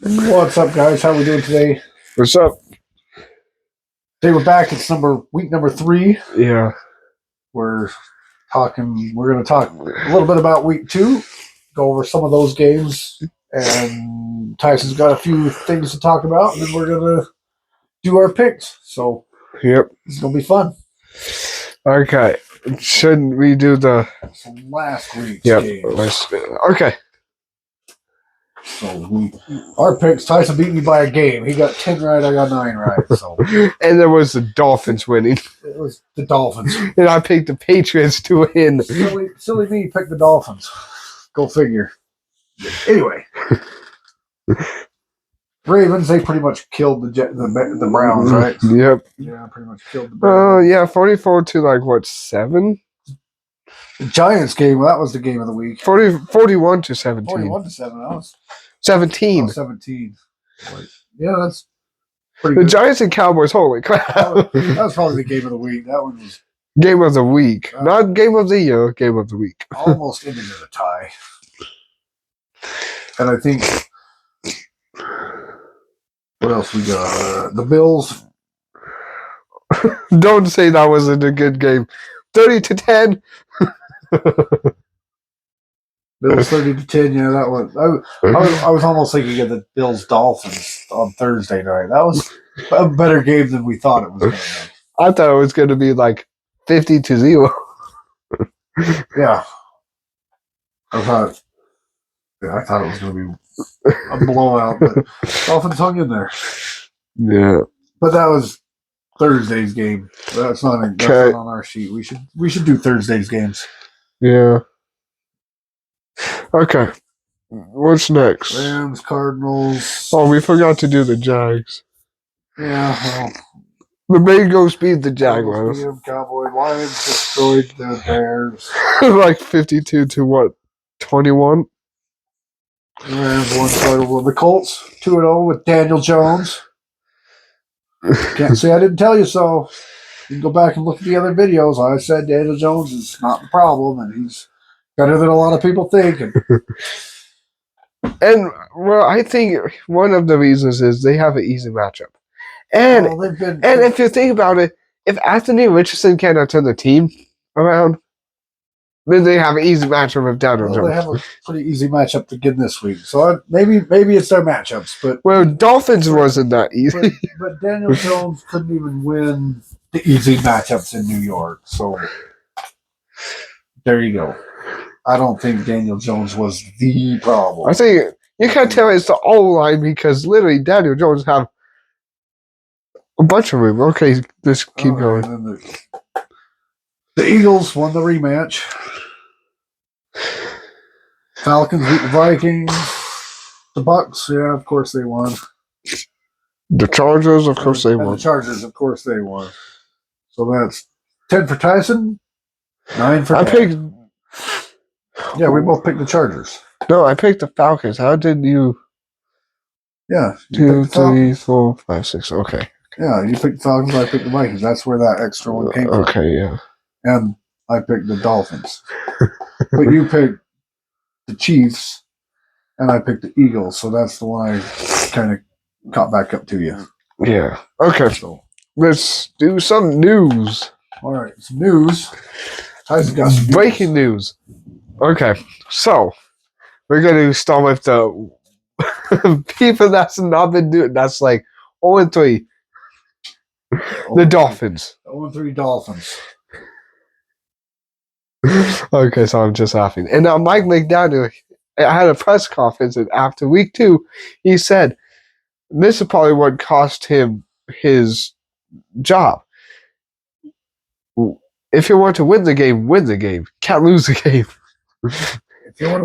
What's up, guys? How we doing today? What's up? Today we're back. It's week number 3. Yeah. We're going to talk a little bit about week 2, go over some of those games, and Tyson's got a few things to talk about, and then we're going to do our picks. So Yep. it's going to be fun. Okay. Shouldn't we do the So last week's Yep. game. Okay. So our picks. Tyson beat me by a game. He got 10 right. I got 9 right. So And there was the Dolphins winning. it was the Dolphins. And I picked the Patriots to win. Silly me picked the Dolphins. Go figure. Anyway, Ravens, they pretty much killed the Browns, right? Yep. Yeah, pretty much killed the Browns. Yeah, 44 to 7? The Giants game, well, that was the game of the week. 41 to 17. 41 to 7. That was 17. 17. Yeah, that's pretty The good. Giants and Cowboys, holy crap. That was probably the game of the week. That one was Game of the week. Not game of the year, game of the week. almost ended in a tie. And I think, what else we got? The Bills. Don't say that wasn't a good game. 30 to 10. Bills 30 to 10. Yeah, that was. I was almost thinking of the Bills Dolphins on Thursday night. That was a better game than we thought it was going to be. I thought it was going to be 50 to 0. Yeah, I thought it was going to be a blowout, but Dolphins hung in there. Yeah. But that was Thursday's game. That's not on our sheet. We should do Thursday's games. Yeah. Okay. What's next? Rams, Cardinals. Oh, we forgot to do the Jags. Yeah, well, The Bengals beat the Jaguars. Cowboys, Lions destroyed the Bears. 52 to 21? The Rams won title. The Colts 2-0 with Daniel Jones. Can't say I didn't tell you so. You can go back and look at the other videos. I said Daniel Jones is not the problem, and he's better than a lot of people think. And, well, I think one of the reasons is they have an easy matchup. And if you think about it, if Anthony Richardson cannot turn the team around, then they have an easy matchup with Daniel Jones. They have a pretty easy matchup to get this week. So maybe it's their matchups. But Dolphins wasn't that easy. But Daniel Jones couldn't even win the easy matchups in New York. So there you go. I don't think Daniel Jones was the problem. I think you can't tell it's the O-line because literally Daniel Jones have a bunch of room. Okay, just keep going. The Eagles won the rematch. Falcons beat the Vikings. The Bucks, yeah, of course they won. The Chargers, of course they won. The Chargers, of course they won. So that's 10 for Tyson, 9 for Ted. Yeah, we both picked the Chargers. No, I picked the Falcons. How did you? Yeah. 2, 3, 4, 5, 6. Okay. Yeah, you picked the Falcons, I picked the Vikings. That's where that extra one came from. Okay, yeah. And I picked the Dolphins. But you picked the Chiefs, and I picked the Eagles. So that's the one I kind of caught back up to you. Yeah. Okay. So let's do some news. All right, some news. Tyson got some breaking news. Okay, so we're going to start with the people that's not been doing. That's 0-3. The Dolphins. 0-3 Dolphins. Okay, so I'm just laughing. And now Mike McDaniel, I had a press conference, and after week 2, he said this is probably what cost him his job. If you want to win the game, win the game. Can't lose the game.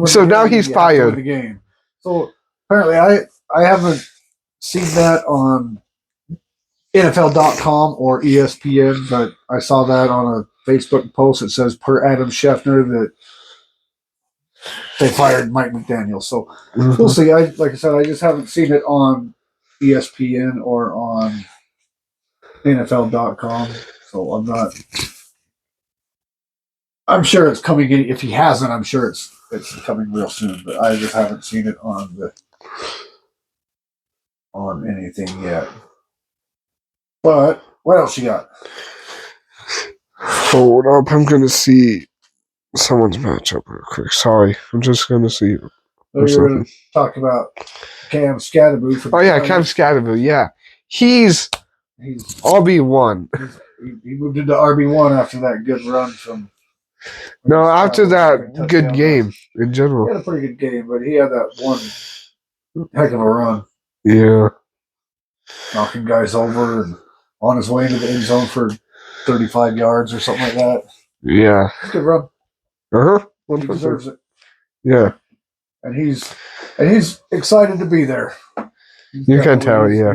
So now he's fired. The game. So apparently, I haven't seen that on NFL.com or ESPN, but I saw that on a Facebook post that says per Adam Schefter that they fired Mike McDaniel. So we'll see. Like I said, I just haven't seen it on ESPN or on NFL.com. So I'm sure it's coming in. If he hasn't, I'm sure it's coming real soon. But I just haven't seen it on the on anything yet. But what else you got? Hold up, I'm gonna see someone's matchup real quick. Sorry, I'm just gonna see. We were going to talk about Cam Scatterboo. Oh yeah, Cam Scatterboo. Yeah, he's RB1. He moved into RB1 after that good run from. No, after that good game in general. He had a pretty good game, but he had that one heck of a run. Yeah. Knocking guys over and on his way into the end zone for 35 yards or something like that. Yeah. Good run. Uh-huh. He deserves it. Yeah. And he's excited to be there. You can tell, yeah.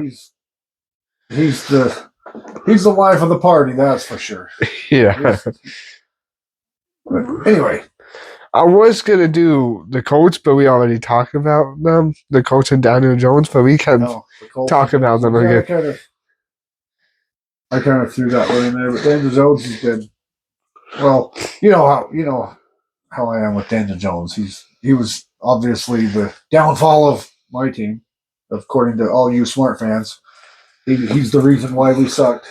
He's the life of the party, that's for sure. Yeah. But anyway. I was gonna do the Colts, but we already talked about them. The Colts and Daniel Jones, but we can talk about them again. I kind of threw that one in there, but Daniel Jones has been well, you know how I am with Daniel Jones. He was obviously the downfall of my team, according to all you smart fans. He's the reason why we sucked.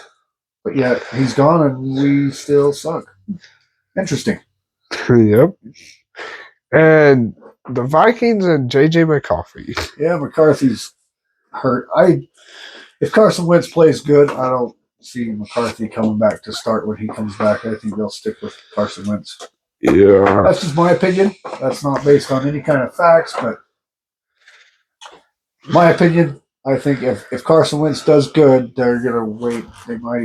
But yet he's gone and we still suck. Interesting. Yep. And the Vikings and JJ McCarthy. Yeah, McCarthy's hurt. If Carson Wentz plays good, I don't see McCarthy coming back to start when he comes back. I think they'll stick with Carson Wentz. Yeah. That's just my opinion. That's not based on any kind of facts, but my opinion, I think if Carson Wentz does good, they're gonna wait. They might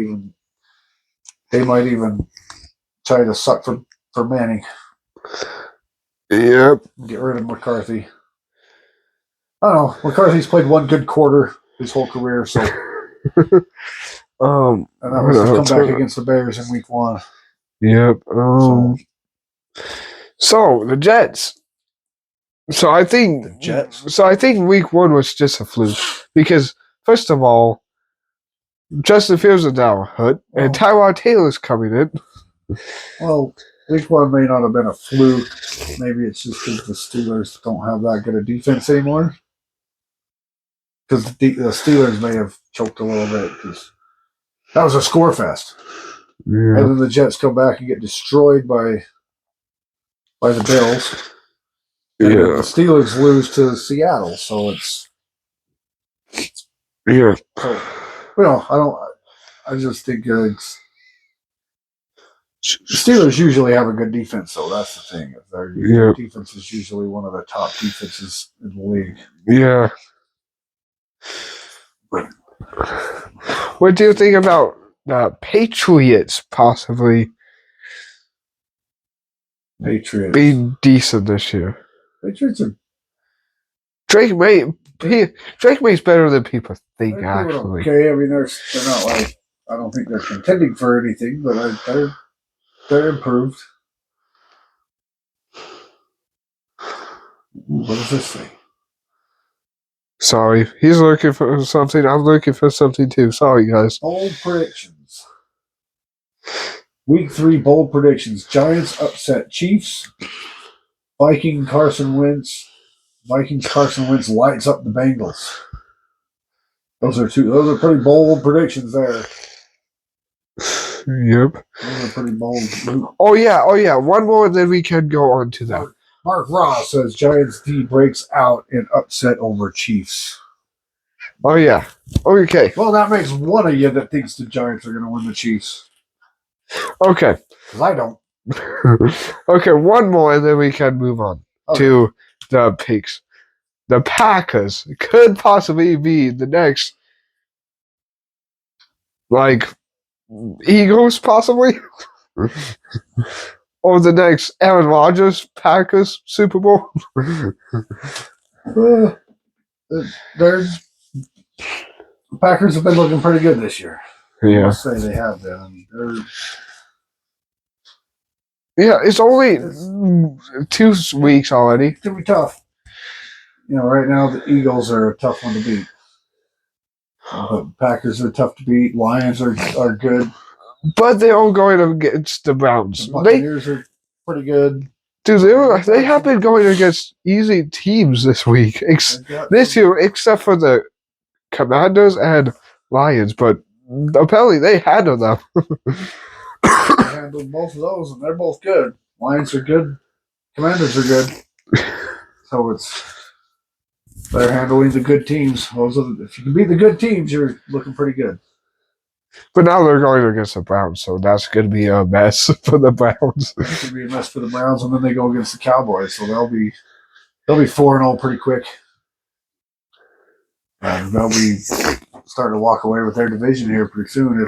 even try to suck for Manning. Yep. Get rid of McCarthy. I don't know. McCarthy's played one good quarter his whole career, so and that was to come back against the Bears in week 1. Yep. So the Jets. So I think the Jets. So I think week 1 was just a fluke because first of all, Justin Fields is now hurt, and Tyrod Taylor's coming in. Well, week 1 may not have been a fluke. Maybe it's just because the Steelers don't have that good a defense anymore. Because the Steelers may have choked a little bit because that was a score fest. Yeah. And then the Jets come back and get destroyed by the Bills. And yeah. the Steelers lose to Seattle, so it's yeah. So, I just think it's Steelers usually have a good defense, though. That's the thing. Their defense is usually one of the top defenses in the league. Yeah. But what do you think about the Patriots possibly being decent this year? Patriots are Drake May's better than people think. Actually, okay. I mean, they're not like I don't think they're contending for anything, but they're improved. What does this say? Sorry, he's looking for something. I'm looking for something too. Sorry, guys. Bold predictions. Week 3 bold predictions. Giants upset Chiefs. Vikings Carson Wentz lights up the Bengals. Those are pretty bold predictions there. Yep. Those are pretty bold. Oh yeah. One more, then we can go on to that. Mark Ross says Giants D breaks out in upset over Chiefs. Oh yeah. Okay. Well, that makes one of you that thinks the Giants are going to win the Chiefs. Okay. Because I don't. Okay, one more, and then we can move on to the picks. The Packers could possibly be the next, Eagles, possibly, or the next Aaron Rodgers Packers Super Bowl. The Packers have been looking pretty good this year. Yeah, I must say they have been. It's only 2 weeks already. It's gonna be tough. Right now the Eagles are a tough one to beat. But Packers are tough to beat. Lions are good. But they're all going against the Browns. The Buccaneers are pretty good. Dude, they have been going against easy teams this week. This year, except for the Commanders and Lions, but apparently they handled them. They handled both of those, and they're both good. Lions are good. Commanders are good. So they're handling the good teams. If you can beat the good teams, you're looking pretty good. But now they're going against the Browns, so that's going to be a mess for the Browns. It's going to be a mess for the Browns, and then they go against the Cowboys, so they'll be 4-0 pretty quick. And they'll be starting to walk away with their division here pretty soon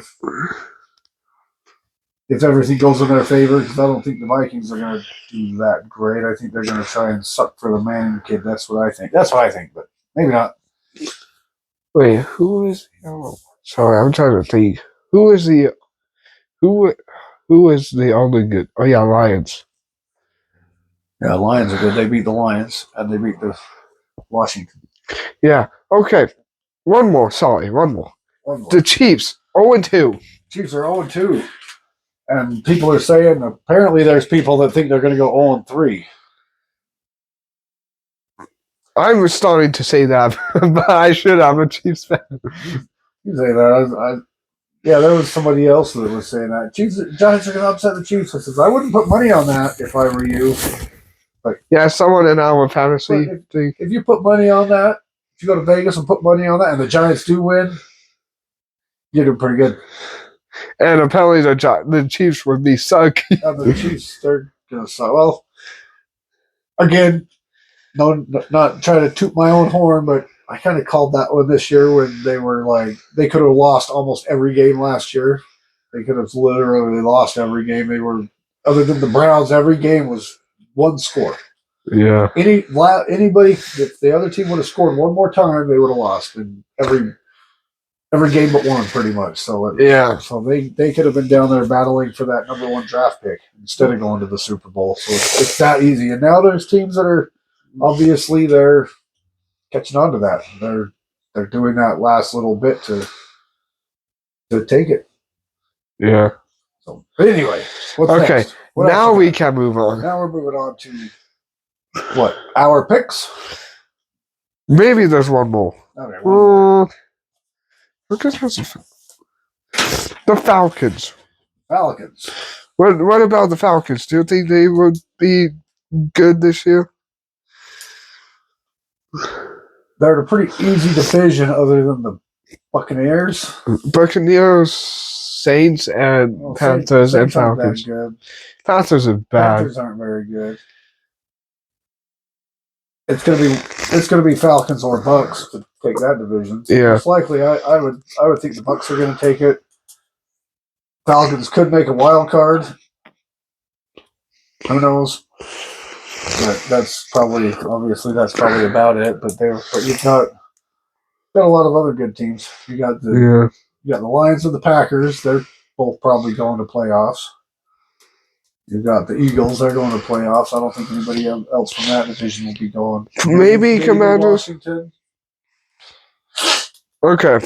if everything goes in their favor, because I don't think the Vikings are going to do that great. I think they're going to try and suck for the Manning kid. That's what I think, but maybe not. Wait, who is? Oh, sorry, I'm trying to think. Who is the only good? Oh yeah, Lions. Yeah, Lions are good. They beat the Lions, and they beat the Washington. Yeah. Okay. One more. Sorry, one more. The Chiefs 0-2. Chiefs are 0-2. And people are saying, apparently there's people that think they're going to go 0-3. I'm starting to say that, but I should. I'm a Chiefs fan. You say that. Yeah, there was somebody else that was saying that. Giants are going to upset the Chiefs. I says, I wouldn't put money on that if I were you. But yeah, someone in our fantasy thing. If you put money on that, if you go to Vegas and put money on that, and the Giants do win, you're doing pretty good. And apparently the Chiefs would be suck. The Chiefs, they're going to suck. Well, again, no, not trying to toot my own horn, but I kind of called that one this year when they could have lost almost every game last year. They could have literally lost every game. They were, other than the Browns, every game was one score. Yeah. Anybody, if the other team would have scored one more time, they would have lost in every game but one, pretty much. So they could have been down there battling for that number 1 draft pick instead of going to the Super Bowl. So it's that easy. And now there's teams that are obviously they're catching on to that. They're doing that last little bit to take it. Yeah. So anyway, what's okay. Next? Now we can move on. Now we're moving on to what? Our picks? Maybe there's one more. Okay. The Falcons. Falcons. What about the Falcons? Do you think they would be good this year? They're a pretty easy division other than the Buccaneers. Buccaneers, Saints, and Panthers and Falcons. Panthers are bad. Panthers aren't very good. It's gonna be Falcons or Bucks to take that division. Yeah. Most likely, I would think the Bucks are going to take it. Falcons could make a wild card. Who knows? But that's probably about it. But you've got a lot of other good teams. You got the Lions and the Packers. They're both probably going to playoffs. You've got the Eagles. They're going to playoffs. I don't think anybody else from that division will be going. Maybe Commanders. Washington. Okay.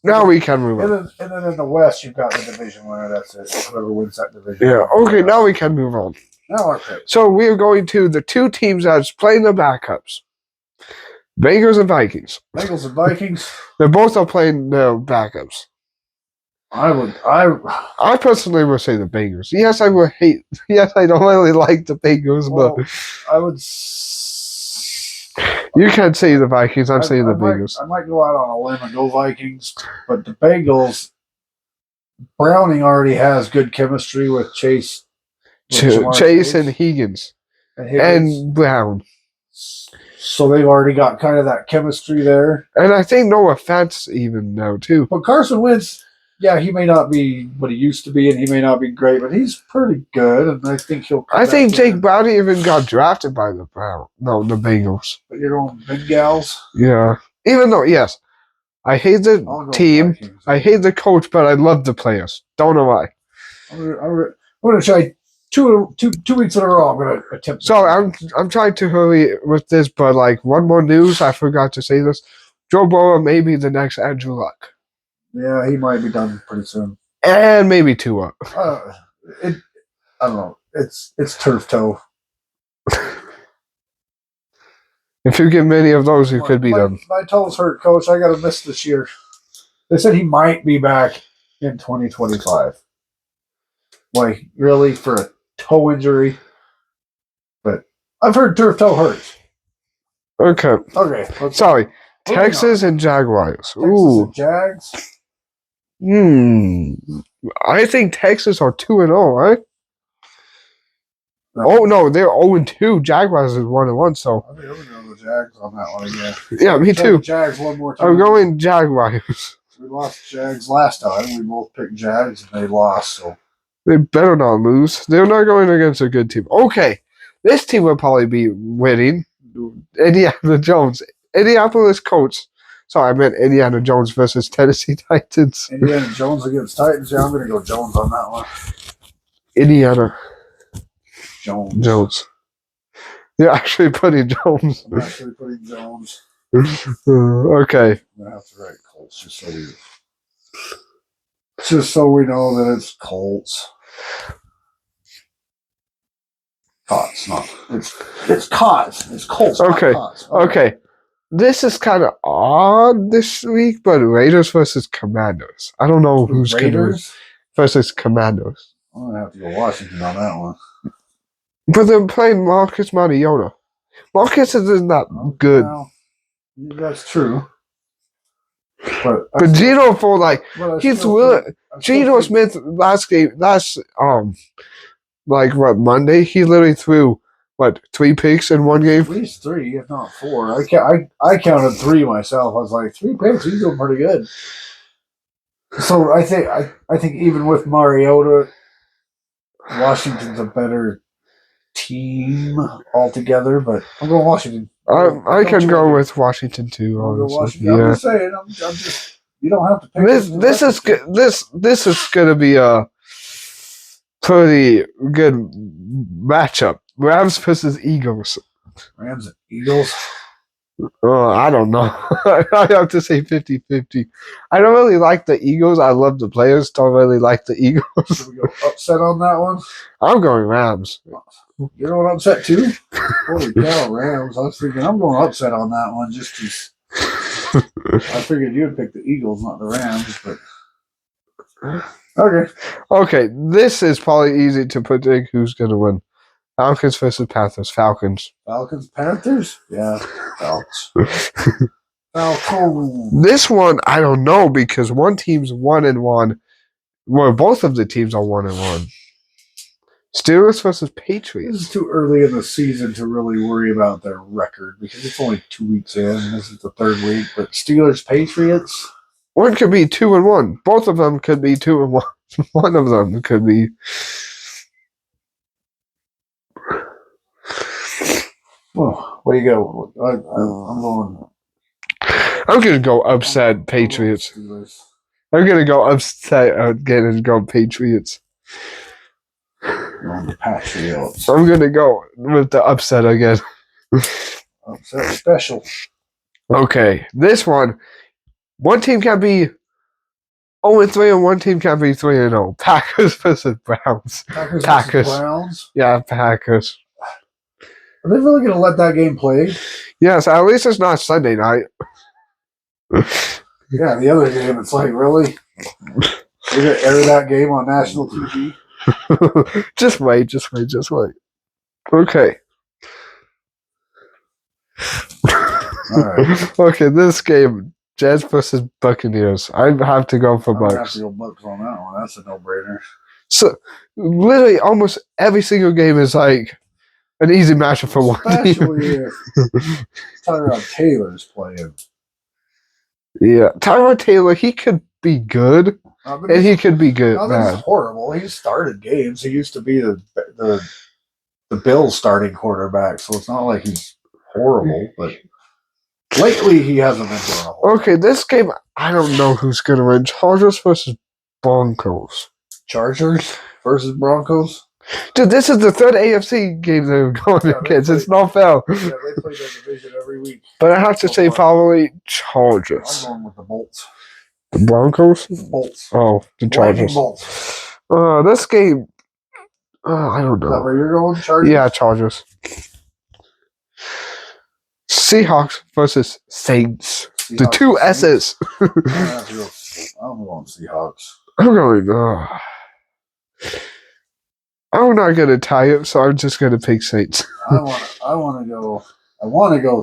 Now we can move on. And then in the West, you've got the division winner. That's it. Whoever wins that division. Yeah. Okay. Now we can move on. Now our pick. So we are going to the two teams that's playing the backups. Bengals and Vikings. Bengals and Vikings. They both are playing the backups. I personally would say the Bengals. Yes, I would hate. Yes, I don't really like the Bengals, but I would. You can't say the Vikings. I'm saying the Bengals. I might go out on a limb and go Vikings, but the Bengals. Browning already has good chemistry with Chase. Chase and Higgins. And Brown. So they've already got kind of that chemistry there. And I think Noah Fant's even now, too. But Carson Wentz, yeah, he may not be what he used to be, and he may not be great, but he's pretty good, and I think he'll come I think Jake Browning even got drafted by the Bengals. But you're going Bengals? Yeah. Even though, yes, I hate the team, Vikings. I hate the coach, but I love the players. Don't know why. I'm going to try two weeks in a row. I'm going to attempt. So I'm trying to hurry with this, but like one more news, I forgot to say this. Joe Burrow may be the next Andrew Luck. Yeah, he might be done pretty soon. And maybe Tua. I don't know. It's turf toe. If you get many of those, you could beat them. My toe's hurt, Coach. I got to miss this year. They said he might be back in 2025. Like, really, for a toe injury? But I've heard turf toe hurts. Okay. Okay. Sorry. Texas and Jaguars. Ooh. Texas and Jags? I think Texas are 2-0, right? Oh, no, they're 0-2. Jaguars is 1-1, so. I think I'm going to go the Jags on that one again. Yeah, me too. Jags one more time. I'm going Jaguars. We lost Jags last time. We both picked Jags, and they lost, so. They better not lose. They're not going against a good team. Okay. This team will probably be winning. Indiana Jones. Indianapolis Colts. Sorry, I meant Indiana Jones versus Tennessee Titans. Indiana Jones against Titans. Yeah, I'm going to go Jones on that one. Indiana Jones. You're actually putting Jones. I'm actually putting Jones. Okay. I'm going to have to write Colts just so we know that it's Colts. Cots, not. It's Cots. It's Colts. Okay. Cots. Okay. This is kind of odd this week, but Raiders versus Commandos. I don't know who's going to win versus Commandos. I'm going to have to go Washington on that one. But they're playing Marcus Mariota. Marcus isn't that good. Well, that's true. But Geno for like Geno Smith last Monday, he literally threw 3 picks in one game? At least 3, if not 4. I counted 3 myself. I was like, 3 picks, he's doing pretty good. So I think even with Mariota, Washington's a better team altogether, but I'm going Washington. I can go with Washington too. Honestly, yeah. I'm just saying. I'm just. You don't have to pick this is good. This is gonna be a pretty good matchup. Rams versus Eagles. Rams and Eagles. I don't know. I have to say 50-50. I don't really like the Eagles. I love the players. Don't really like the Eagles. Should we go upset on that one? I'm going Rams. You're going upset too? Holy cow, Rams. I was thinking I'm going upset on that one just because I figured you would pick the Eagles, not the Rams, but okay. Okay, this is probably easy to predict who's going to win. Falcons versus Panthers. Falcons. Falcons, Panthers? Yeah, Falcons. Falcons. This one, I don't know because one team's 1-1. Well, both of the teams are 1-1. Steelers versus Patriots. This is too early in the season to really worry about their record because it's only 2 weeks in. This is the 3rd week. But Steelers, Patriots. One could be 2-1. Both of them could be 2-1. One of them could be. Well, what do you go? I'm going. I'm going to go upset Patriots. I'm going to go upset again and go Patriots. On the Patriots. I'm going to go with the upset again. Upset special. Okay, this one team can be 0-3 and one team can be 3-0. Packers versus Browns. Packers. Browns? Yeah, Packers. Are they really going to let that game play? Yes, at least it's not Sunday night. Yeah, the other game, it's like, really? They're going to air that game on national TV? Just wait. Okay. All right. Okay, this game, Jets versus Buccaneers. I have to go for Bucks. I have to go Bucks on that one. That's a no-brainer. So, literally, almost every single game is like an easy matchup for one team. Especially if Tyrod Taylor's playing. Yeah, Tyrod Taylor, he could be good. And he could be good. Nothing's horrible. He started games. He used to be the Bills starting quarterback, so it's not like he's horrible. But lately, he hasn't been doing a whole. Okay, this game, I don't know who's going to win. Chargers versus Broncos. Chargers versus Broncos. Dude, this is the 3rd AFC game they're going against. It's not fair. Yeah, they play that division every week. But I have to say, probably Chargers. I'm going with the Bolts. The Broncos? The Bolts. Oh, the Chargers. Bolts. This game, I don't know. Is that where you're going, Chargers? Yeah, Chargers. Seahawks versus Saints. The Seahawks two and Saints. S's. I'm going Seahawks. I'm going. I'm not gonna tie it, so I'm just gonna pick Saints. I want to go. I want to go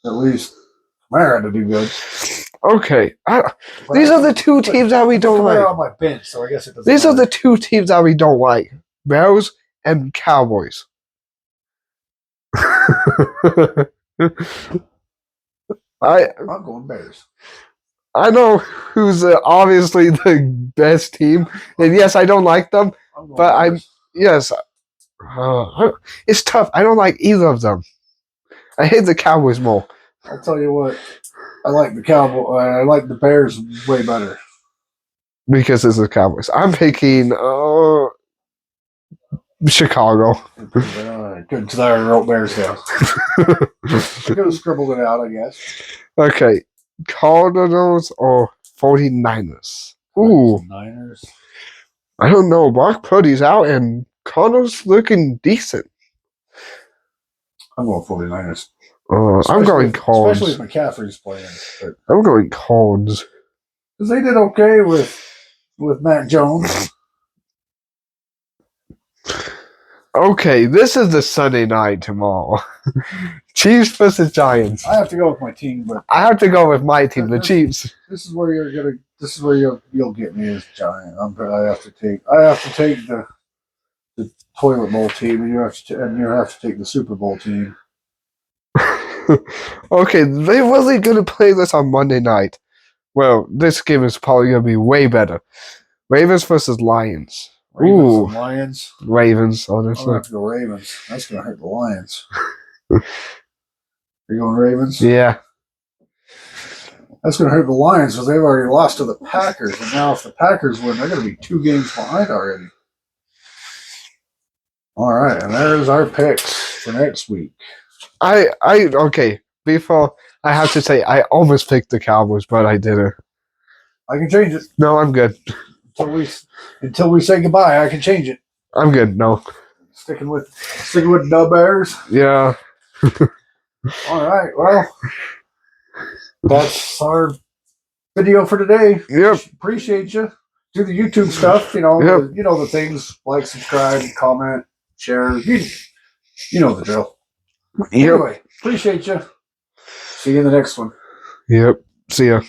at least Kamara to do good. Okay, But these I are the two teams that we don't Kamara like. on my bench, so I guess it doesn't These are matter. the two teams that we don't like: Bears and Cowboys. I'm going Bears. I know who's obviously the best team, and yes, I don't like them, I'm going but Bears. yes, it's tough. I don't like either of them. I hate the Cowboys more I'll tell you what. I like the Cowboy. I like the Bears way better. because it's the Cowboys. I'm picking Chicago. Good, because I already wrote Bears down. I could have scribbled it out, I guess. Okay, Cardinals or 49ers? Ooh, Niners. I don't know. Brock Purdy's out, and Cardinals looking decent. I'm going 49ers. I'm going Cards. Especially if McCaffrey's playing. I'm going Cards. Because they did okay with Mac Jones. Okay, this is the Sunday night tomorrow. Chiefs versus Giants. I have to go with my team, but I have to go with my team, the Chiefs. this is where you'll get me as Giant. I have to take the toilet bowl team, and you have to take the Super Bowl team. Okay, they really gonna play this on Monday night. Well, this game is probably gonna be way better. Ravens versus Lions. Ravens Ooh. and Lions. Ravens, I'm honestly. gonna have to go Ravens. That's gonna hurt the Lions. Are you going Ravens? Yeah. That's gonna hurt the Lions because they've already lost to the Packers, and now if the Packers win, they're gonna be 2 games behind already. All right, and there's our picks for next week. Okay. Before I have to say I almost picked the Cowboys, but I didn't. I can change it No, I'm good. until we say goodbye. I can change it. I'm good. No. Sticking with the Bears. Yeah. All right. Well, that's our video for today. Yep. Appreciate you. Do the YouTube stuff. You know. Yep. You know the things. Like, subscribe, comment, share. You know the drill. Yep. Anyway, appreciate you. See you in the next one. Yep. See ya.